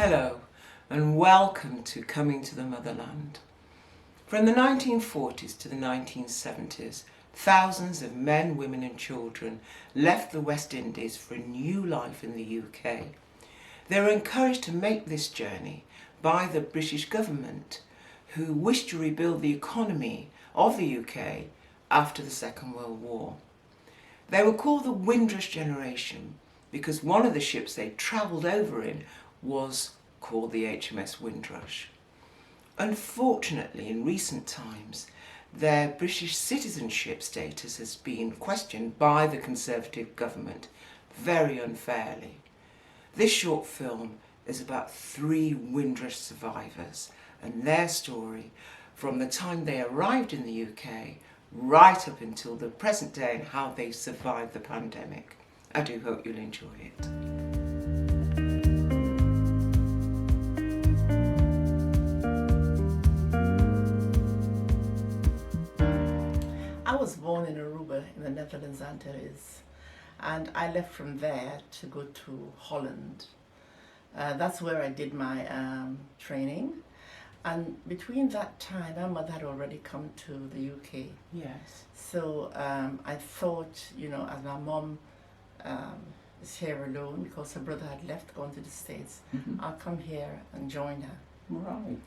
Hello and welcome to Coming to the Motherland. From the 1940s to the 1970s, thousands of men, women and children left the West Indies for a new life in the UK. They were encouraged to make this journey by the British government, who wished to rebuild the economy of the UK after the Second World War. They were called the Windrush Generation because one of the ships they travelled over in was called the HMS Windrush. Unfortunately, in recent times, their British citizenship status has been questioned by the Conservative government very unfairly. This short film is about 3 Windrush survivors and their story from the time they arrived in the UK right up until the present day and how they survived the pandemic. I do hope you'll enjoy it. I was born in Aruba in the Netherlands Antilles, and I left from there to go to Holland. That's where I did my training, and between that time my mother had already come to the UK. Yes. So I thought, as my mom is here alone because her brother had left, gone to the States, I'll come here and join her. Right.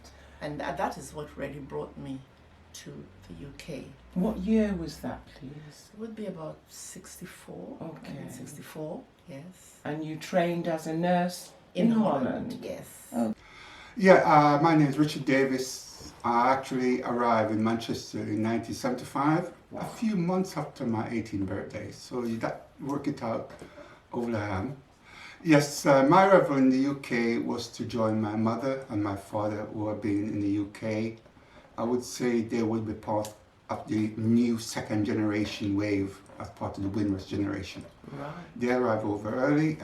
And that is what really brought me to the UK. What year was that, please? It would be about 64. Okay. 1964, yes. And you trained as a nurse in Holland? Yes. Oh. Yeah, my name is Richard Davis. I actually arrived in Manchester in 1975, Wow. a few months after my 18th birthday. So that work it out over the Yes, my arrival in the UK was to join my mother and my father who have been in the UK. I would say they would be part of the new second generation wave as part of the Windrush Generation. Right. They arrived over early.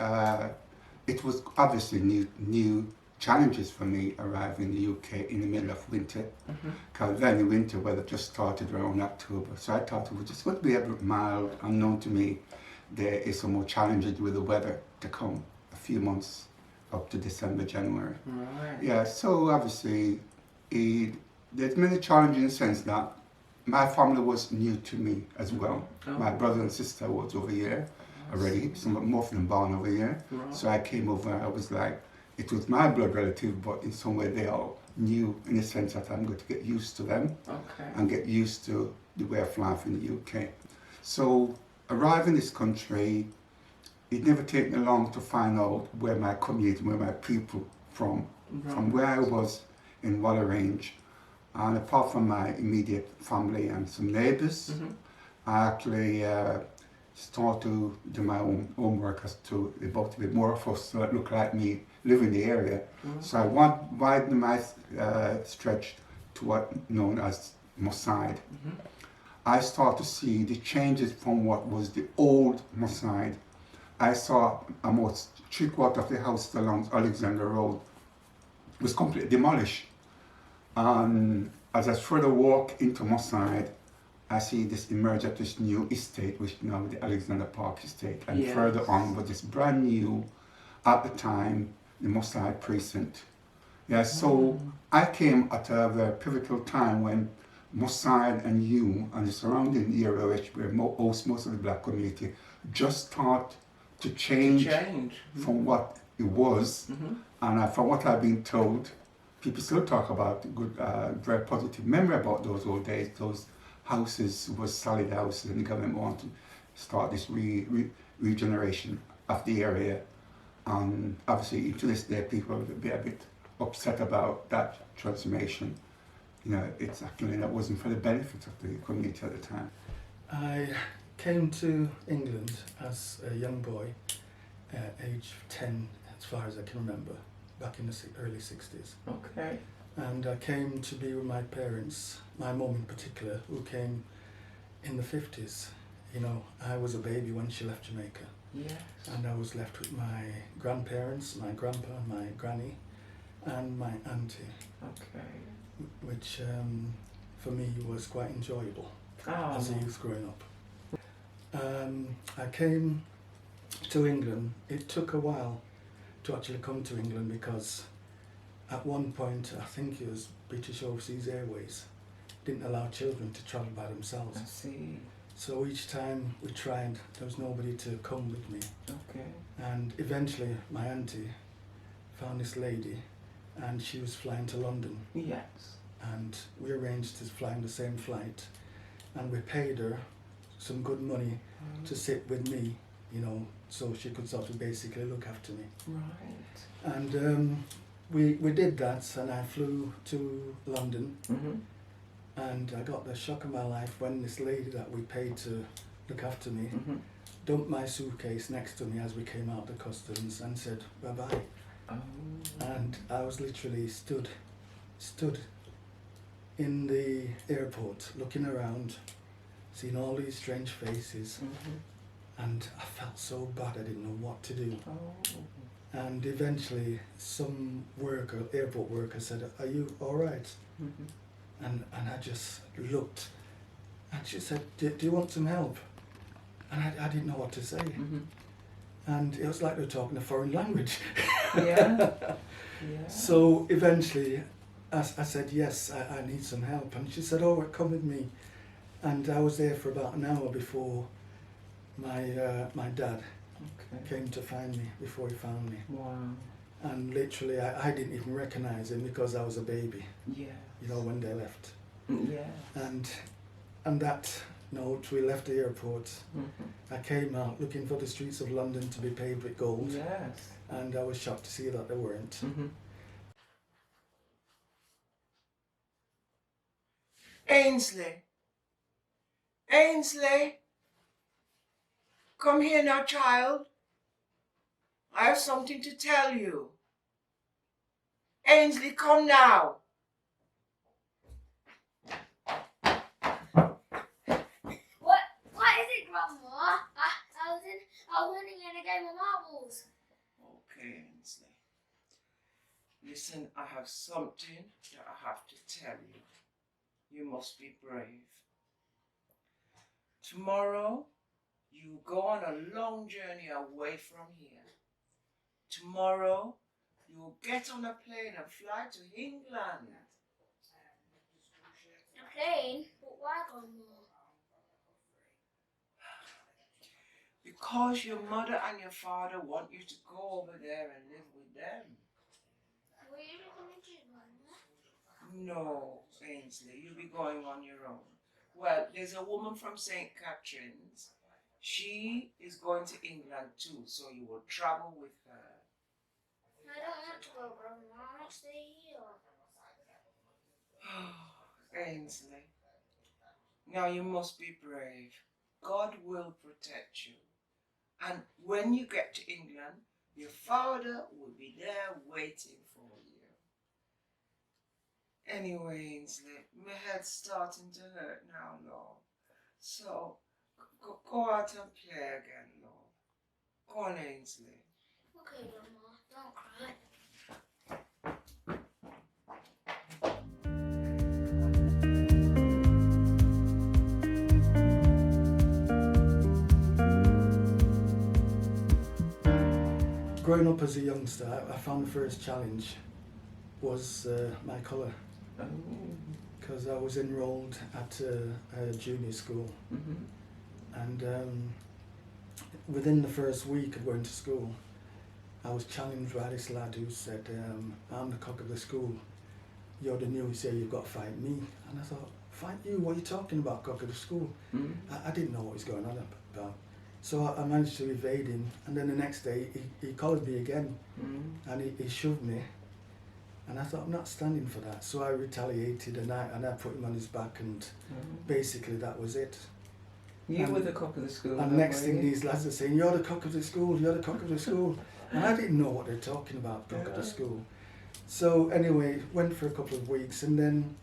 It was obviously new challenges for me arriving in the UK in the middle of winter, because then the winter weather just started around October. So I thought it was just going to be a bit mild. Unknown to me, there is some more challenges with the weather to come a few months up to December, January. Right. Yeah, so obviously there's many challenges in the sense that my family was new to me as well. Oh. My brother and sister was over here already, most of them born over here. Right. So I came over, I was like, it was my blood relative, but in some way they all knew in the sense that I'm going to get used to them and get used to the way of life in the UK. So arriving in this country, it never took me long to find out where my community, where my people from where I was in Waller Range. And apart from my immediate family and some neighbours, I actually started to do my own homework as to about a bit more of us that look like me live in the area. So I widened my stretch to what known as Mosside. I started to see the changes from what was the old Mosside. I saw almost 3/4 of the house along Alexander Road was completely demolished. And as I further walk into Mosside, I see this emerge of this new estate, which now the Alexander Park estate, and further on was this brand new, at the time, the Mosside precinct. Yeah, so I came at a very pivotal time when Mosside and Hume and the surrounding area, which were most of the black community, just start to change. From what it was. And from what I've been told, people still talk about good, very positive memory about those old days. Those houses were solid houses, and the government wanted to start this regeneration of the area. And obviously, to this day, people will be a bit upset about that transformation. It's actually that wasn't for the benefit of the community at the time. I came to England as a young boy, age 10, as far as I can remember, back in the early 60s. Okay. And I came to be with my parents, my mum in particular, who came in the 50s. I was a baby when she left Jamaica. Yes. And I was left with my grandparents, my grandpa, my granny, and my auntie. Okay. Which for me was quite enjoyable as a youth growing up. I came to England. It took a while to actually come to England because at one point, I think it was British Overseas Airways, didn't allow children to travel by themselves. I see. So each time we tried, there was nobody to come with me. Okay. And eventually my auntie found this lady and she was flying to London. Yes. And we arranged to fly on the same flight and we paid her some good money to sit with me, you know, so she could sort of basically look after me. Right. And we did that and I flew to London. Mm-hmm. And I got the shock of my life when this lady that we paid to look after me Mm-hmm. dumped my suitcase next to me as we came out of customs and said bye-bye. Oh. And I was literally stood in the airport looking around, seeing all these strange faces, Mm-hmm. and I felt so bad I didn't know what to do. Oh. And eventually some airport worker said, "Are you alright?" Mm-hmm. And I just looked and she said, do you want some help? And I didn't know what to say. Mm-hmm. And it was like they were talking a foreign language. Yeah. Yeah. So eventually I said, yes, I need some help. And she said, oh, come with me. And I was there for about an hour before my dad came to find me, before he found me. Wow. And literally I didn't even recognize him because I was a baby, Yeah. you know, when they left. Yeah. And that note, we left the airport. Mm-hmm. I came out looking for the streets of London to be paved with gold. Yes. And I was shocked to see that they weren't. Mm-hmm. Ainsley. Ainsley. Come here now, child. I have something to tell you. Ainsley, come now. What is it, Grandma? I was winning in a game of marbles. Okay, Ainsley. Listen, I have something that I have to tell you. You must be brave. Tomorrow, you go on a long journey away from here. Tomorrow, you will get on a plane and fly to England. A plane? But why, Grandma? Because your mother and your father want you to go over there and live with them. Will you be coming too, Grandma? No, Ainsley, you'll be going on your own. Well, there's a woman from St. Catherine's. She is going to England too, so you will travel with her. I don't want to go, Grandma. I want to stay here. Ainsley, now you must be brave. God will protect you. And when you get to England, your father will be there waiting for you. Anyway, Ainsley, my head's starting to hurt now, Lord. So, go out and play again, Lord. Go on, Ainsley. Okay, Grandma. Don't cry. Growing up as a youngster, I found the first challenge was my colour, Oh. because I was enrolled at a junior school, Mm-hmm. and within the first week of going to school, I was challenged by this lad who said, I'm the cock of the school, you're the newest here, you've got to fight me. And I thought, fight you? What are you talking about, cock of the school? Mm-hmm. I didn't know what was going on about. So I managed to evade him, and then the next day he collared me again, Mm-hmm. and he shoved me, and I thought, I'm not standing for that. So I retaliated, and I put him on his back, and basically that was it. You And- were the cock of the school. And then, next were thing you? these lads are saying, you're the cock of the school, you're the cock of the school. And I didn't know what they're talking about, cock of the school. So anyway, went for a couple of weeks, and then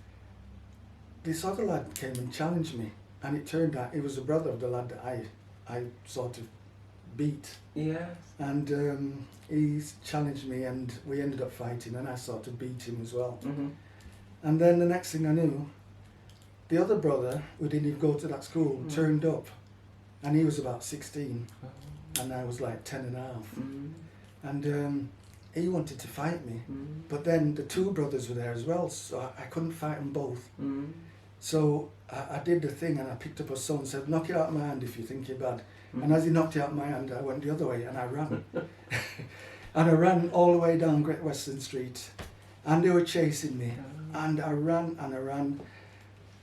this other lad came and challenged me, and it turned out he was the brother of the lad that I sort of beat. Yes. And he challenged me, and we ended up fighting, and I sort of beat him as well. Mm-hmm. And then the next thing I knew, the other brother, who didn't even go to that school, turned up, and he was about 16, Oh. and I was like 10 and a half. Mm-hmm. And he wanted to fight me. But then the two brothers were there as well, so I couldn't fight them both. So I did the thing, and I picked up a stone and said, knock it out of my hand if you think you're bad. And as he knocked it out of my hand, I went the other way and I ran. And I ran all the way down Great Western Street, and they were chasing me. And I ran and I ran,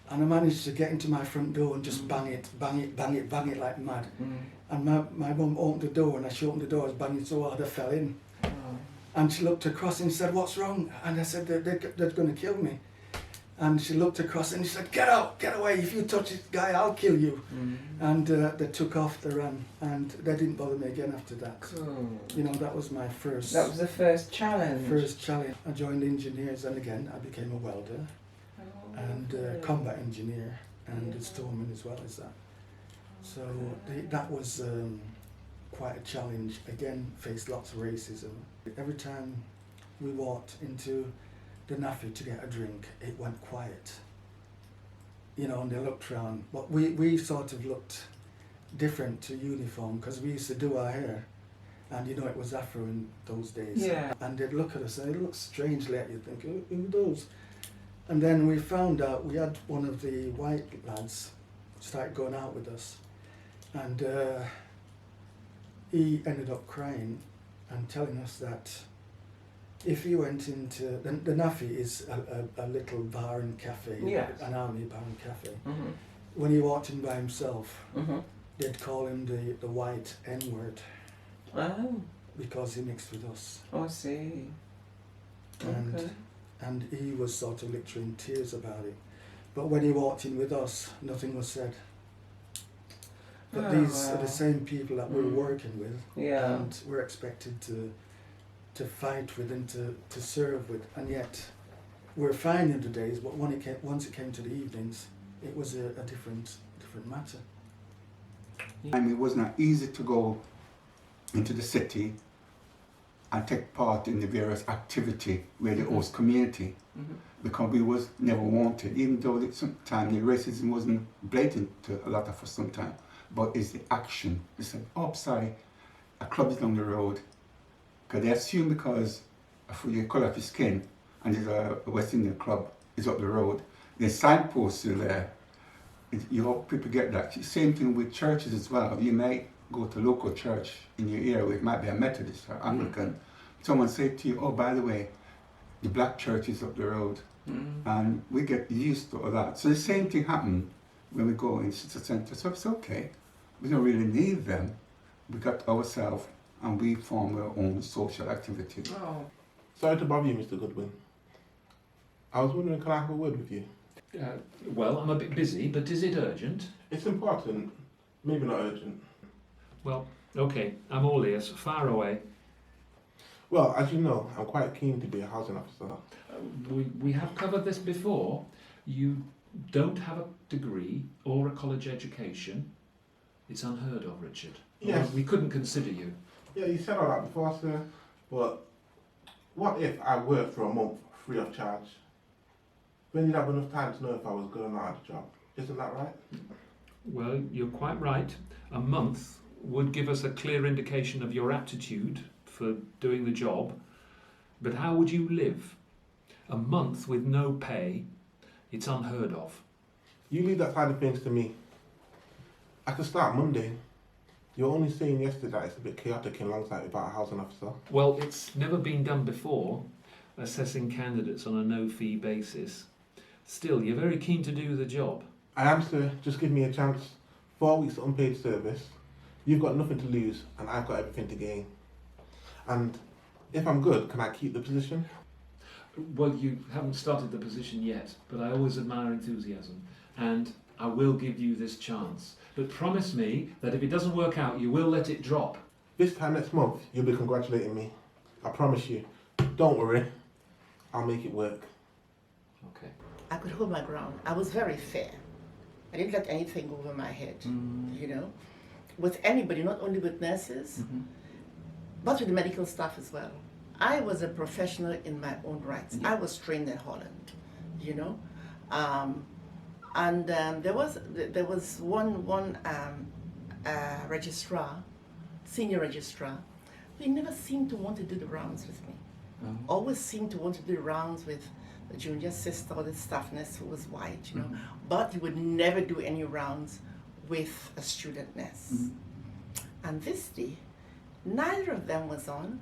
and I managed to get into my front door and just bang it like mad. And my mum opened the door, and as she opened the door, I was banging so hard I fell in. And she looked across and said, what's wrong? And I said, they're going to kill me. And she looked across and she said, get out, get away, if you touch this guy, I'll kill you. And they took off, they ran, and they didn't bother me again after that. You know, that was my first... That was the first challenge. First challenge. I joined engineers, and again, I became a welder, and combat engineer, and a storeman as well as that. So that was quite a challenge. Again, faced lots of racism. Every time we walked into the naffy to get a drink, it went quiet. You know, and they looked round. But we sort of looked different to uniform, because we used to do our hair, and you know, it was afro in those days. Yeah. And they'd look at us and it looked strangely at you, think, who are those? And then we found out we had one of the white lads start going out with us, and he ended up crying and telling us that if he went into the naffy is a little bar and cafe, Yes. an army bar and cafe. When he walked in by himself, they'd call him the white N-word. Oh. Because he mixed with us. Oh, I see. And he was sort of literally in tears about it. But when he walked in with us, nothing was said. But these are the same people that we're working with, and we're expected to fight with and to serve with, and yet we're fine in the days, but once it came to the evenings, it was a different matter. And it was not easy to go into the city and take part in the various activity where the host community, because we was never wanted, even though sometimes the racism wasn't blatant to a lot of us sometimes, but it's the action. They said, oh, sorry, a club is down the road. Because they assume because of the colour of your skin, and there's a West Indian club is up the road, the signposts are there. You hope people get that. Same thing with churches as well. You may go to a local church in your area, it might be a Methodist or Anglican. Someone say to you, oh, by the way, the black church is up the road. And we get used to all that. So the same thing happened when we go in city centre. So it's okay. We don't really need them. We got ourselves, and we form our own social activity. Oh. Sorry to bother you, Mr. Goodwin. I was wondering, can I have a word with you? Well, I'm a bit busy, but is it urgent? It's important, maybe not urgent. Well, okay, I'm all ears. Far away. Well, as you know, I'm quite keen to be a housing officer. We have covered this before. You don't have a degree or a college education. It's unheard of, Richard. Yes. We couldn't consider you. Yeah, you said all that before, sir, but what if I worked for a month free of charge? Then you'd have enough time to know if I was good or not at the job. Isn't that right? Well, you're quite right. A month would give us a clear indication of your aptitude for doing the job. But how would you live? A month with no pay, it's unheard of. You leave that side of things to me. I could start Monday. You're only saying yesterday that it's a bit chaotic in Longside without a housing officer. Well, it's never been done before, assessing candidates on a no-fee basis. Still, you're very keen to do the job. I am, sir. Just give me a chance. 4 weeks unpaid service. You've got nothing to lose, and I've got everything to gain. And if I'm good, can I keep the position? Well, you haven't started the position yet, but I always admire enthusiasm, and I will give you this chance. But promise me that if it doesn't work out, you will let it drop. This time next month, you'll be congratulating me. I promise you. Don't worry. I'll make it work. Okay. I could hold my ground. I was very fair. I didn't let anything go over my head, you know, with anybody, not only with nurses, but with the medical staff as well. I was a professional in my own rights. I was trained in Holland, you know. There was one registrar, senior registrar, he never seemed to want to do the rounds with me. Oh. Always seemed to want to do the rounds with the junior sister or the staff nurse who was white, you know. Mhm. But he would never do any rounds with a student nurse. Mhm. And this day, neither of them was on,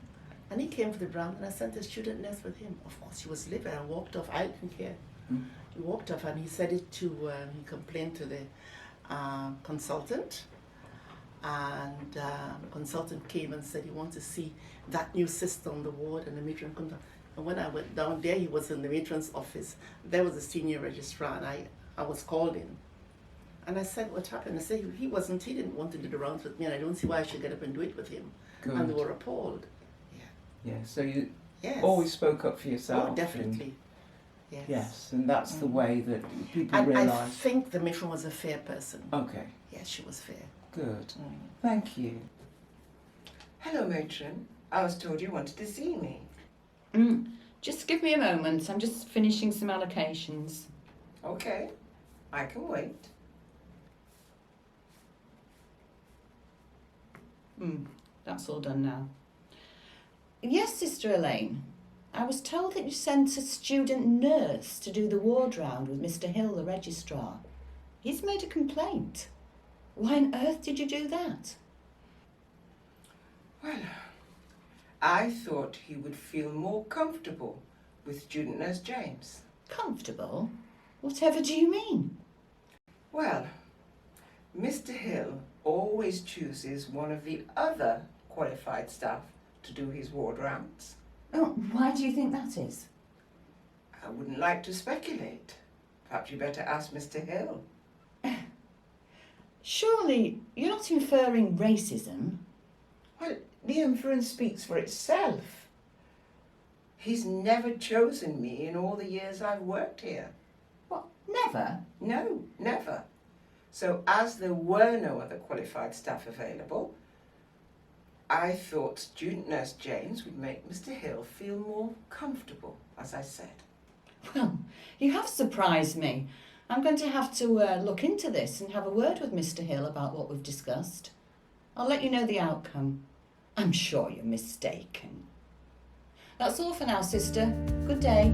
and he came for the round, and I sent a student nurse with him. Of course, he was livid. I walked off. I didn't care. Mm. He walked off, and he said it to. He complained to the consultant, and the consultant came and said he wanted to see that new sister on the ward and the matron couldn't. And when I went down there, he was in the matron's office. There was a senior registrar, and I was called in. And I said, what happened? I said, he didn't want to do the rounds with me, and I don't see why I should get up and do it with him. Good. And they were appalled. Yeah, so you Yes. always spoke up for yourself. Oh, definitely. And, yes, and that's the way that people And I realise. think the matron was a fair person. Okay, Yes, she was fair. good. Thank you. Hello, matron. I was told you wanted to see me. Just give me a moment. I'm just finishing some allocations. Okay, I can wait. That's all done now. Yes, Sister Elaine. I was told that you sent a student nurse to do the ward round with Mr. Hill, the registrar. He's made a complaint. Why on earth did you do that? Well, I thought he would feel more comfortable with student nurse James. Comfortable? Whatever do you mean? Well, Mr. Hill always chooses one of the other qualified staff to do his ward rounds. Oh, why do you think that is? I wouldn't like to speculate. Perhaps you better ask Mr. Hill. Surely you're not inferring racism? Well, the inference speaks for itself. He's never chosen me in all the years I've worked here. What, never? No, never. So as there were no other qualified staff available, I thought student nurse James would make Mr. Hill feel more comfortable, as I said. Well, you have surprised me. I'm going to have to look into this and have a word with Mr. Hill about what we've discussed. I'll let you know the outcome. I'm sure you're mistaken. That's all for now, sister. Good day.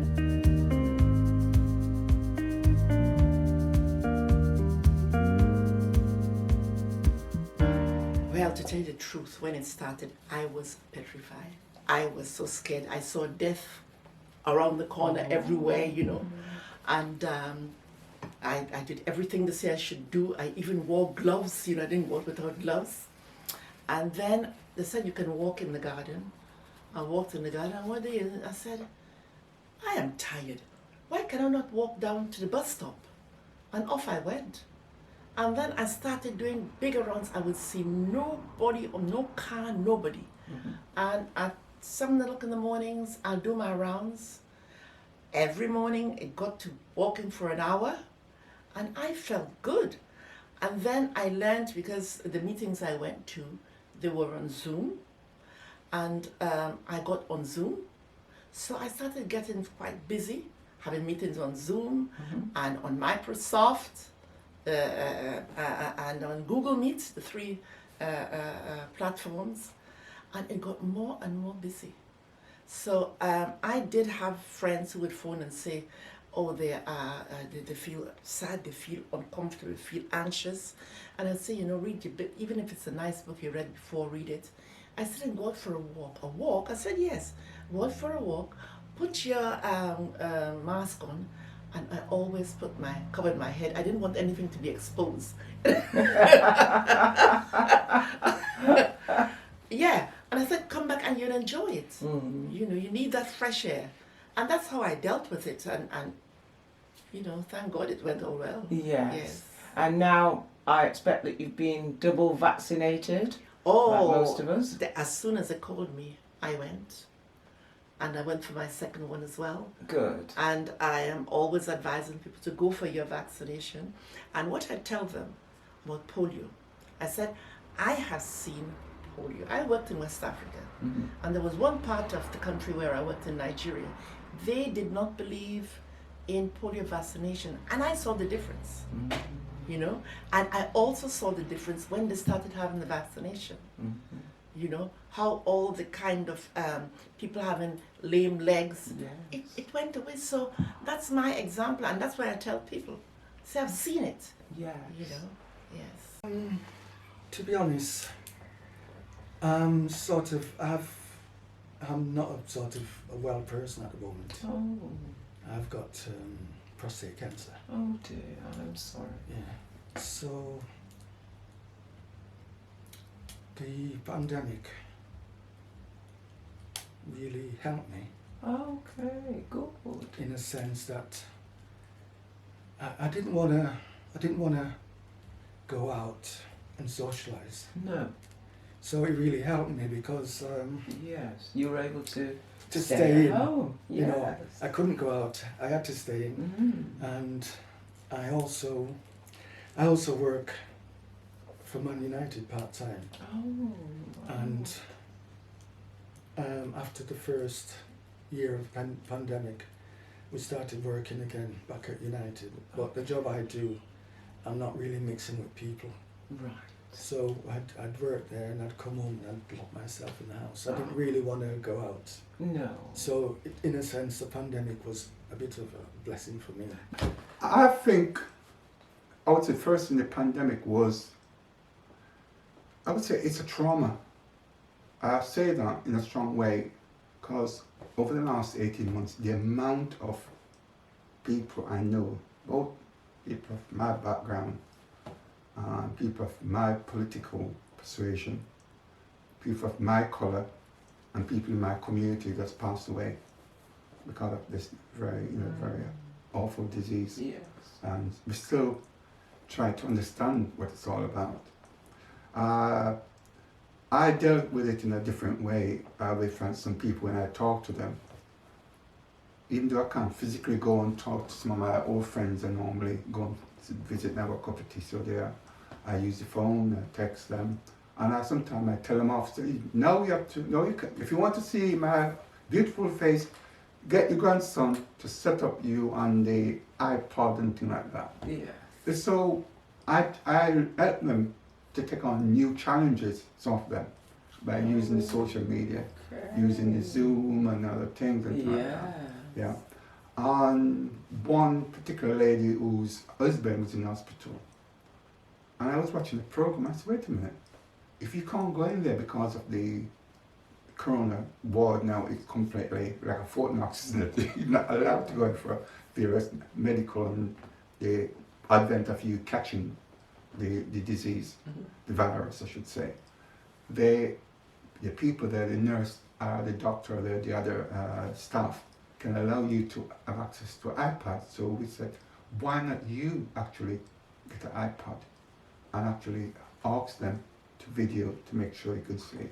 Well, to tell you the truth, when it started, I was petrified. I was so scared. I saw death around the corner everywhere, you know. And I did everything they say I should do. I even wore gloves, you know, I didn't walk without gloves. And then they said you can walk in the garden. I walked in the garden, and one day I said, I am tired. Why can I not walk down to the bus stop? And off I went. And then I started doing bigger runs. I would see nobody or no car, nobody. And at 7 o'clock in the mornings, I'll do my rounds. Every morning, it got to walking for an hour, and I felt good. And then I learned, because the meetings I went to, they were on Zoom, and I got on Zoom. So I started getting quite busy, having meetings on Zoom and on Microsoft and on Google Meet, the three platforms, and it got more and more busy. So I did have friends who would phone and say, oh, they feel sad, they feel uncomfortable, they feel anxious. And I'd say, you know, read your book, even if it's a nice book you read before, read it. I said, go out for a walk. A walk? I said, yes. Go out for a walk, put your mask on, and I always covered my head. I didn't want anything to be exposed. Yeah, and I said, come back and you'll enjoy it. You know, you need that fresh air. And that's how I dealt with it. And you know, thank God it went all well. Yes. And now I expect that you've been double vaccinated, like most of us. As soon as they called me, I went. And I went for my second one as well. Good. And I am always advising people to go for your vaccination. And what I tell them about polio, I said, I have seen polio. I worked in West Africa. And there was one part of the country where I worked in Nigeria. They did not believe in polio vaccination. And I saw the difference, you know. And I also saw the difference when they started having the vaccination. you know, how all the kind of people having lame legs, it went away. So that's my example, and that's why I tell people, say I've seen it. Yeah. You know, yes. To be honest, I'm not a sort of a well person at the moment. Oh. I've got prostate cancer. Oh dear, I'm sorry. Yeah. So the pandemic really helped me. Okay, good. In a sense that I didn't wanna go out and socialise. No. So it really helped me because Yes, you were able to stay in. at home. You know, I couldn't go out. I had to stay in, and I also work for Man United part time. Oh. And after the first year of pandemic, we started working again back at United. But the job I do, I'm not really mixing with people. Right. So I'd work there and I'd come home and I'd lock myself in the house. I didn't really want to go out. No. So in a sense, the pandemic was a bit of a blessing for me. I think, I would say first in the pandemic was, I would say it's a trauma. I say that in a strong way because over the last 18 months, the amount of people I know, both people of my background, people of my political persuasion, people of my colour, and people in my community that's passed away because of this very awful disease. Yes. And we still try to understand what it's all about. I dealt with it in a different way with some people when I talk to them. Even though I can't physically go and talk to some of my old friends, I normally go and visit them, have a cup of tea, so there. I use the phone, I text them, and sometimes I tell them off, so now you have to, no, you can, if you want to see my beautiful face, get your grandson to set up you on the iPod and things like that. Yeah. So I help them to take on new challenges, some of them, by using the social media, using the Zoom and other things and things like that. Yeah. And one particular lady whose husband was in hospital, and I was watching the program, I said, wait a minute, if you can't go in there because of the corona ward now, it's completely like a Fort Knox, isn't it? You're not allowed to go in for various medical and the advent of you catching the disease, the virus, I should say. The people there, the nurse, the doctor, the other staff, can allow you to have access to an iPad. So we said, why not you actually get an iPad and actually ask them to video to make sure you could see.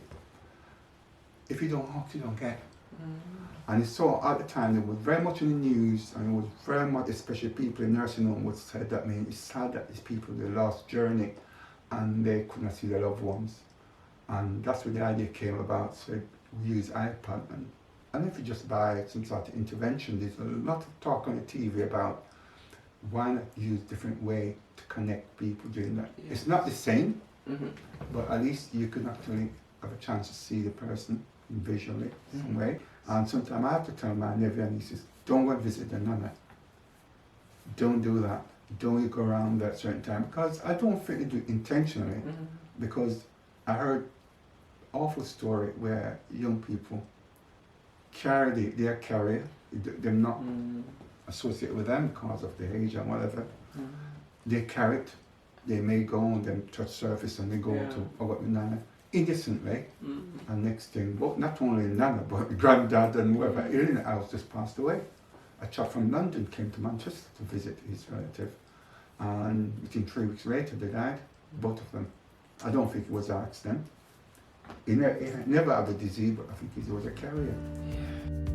If you don't ask, you don't get. And so at the time, it was very much in the news, and it was very much, especially people in nursing home, would say that, I mean, it's sad that these people, they lost journey and they could not see their loved ones. And that's where the idea came about. So we use iPad, and if you just buy some sort of intervention, there's a lot of talk on the TV about why not use different way to connect people during that. Yeah. It's not the same, but at least you can actually have a chance to see the person visually some way. And sometimes I have to tell my nephew and nieces, don't go and visit the nana. Don't do that. Don't go around at a certain time, because I don't think they do it intentionally, because I heard awful story where young people carry their carrier, they're not associated with them because of the age and whatever. They carry it, they may go and then touch surface and they go to about the nana innocently, and next thing, well, not only nana but the granddad and whoever in the house just passed away. A chap from London came to Manchester to visit his relative, and within 3 weeks later they died, both of them. I don't think it was an accident. He never had the disease, but I think he was a carrier. Yeah.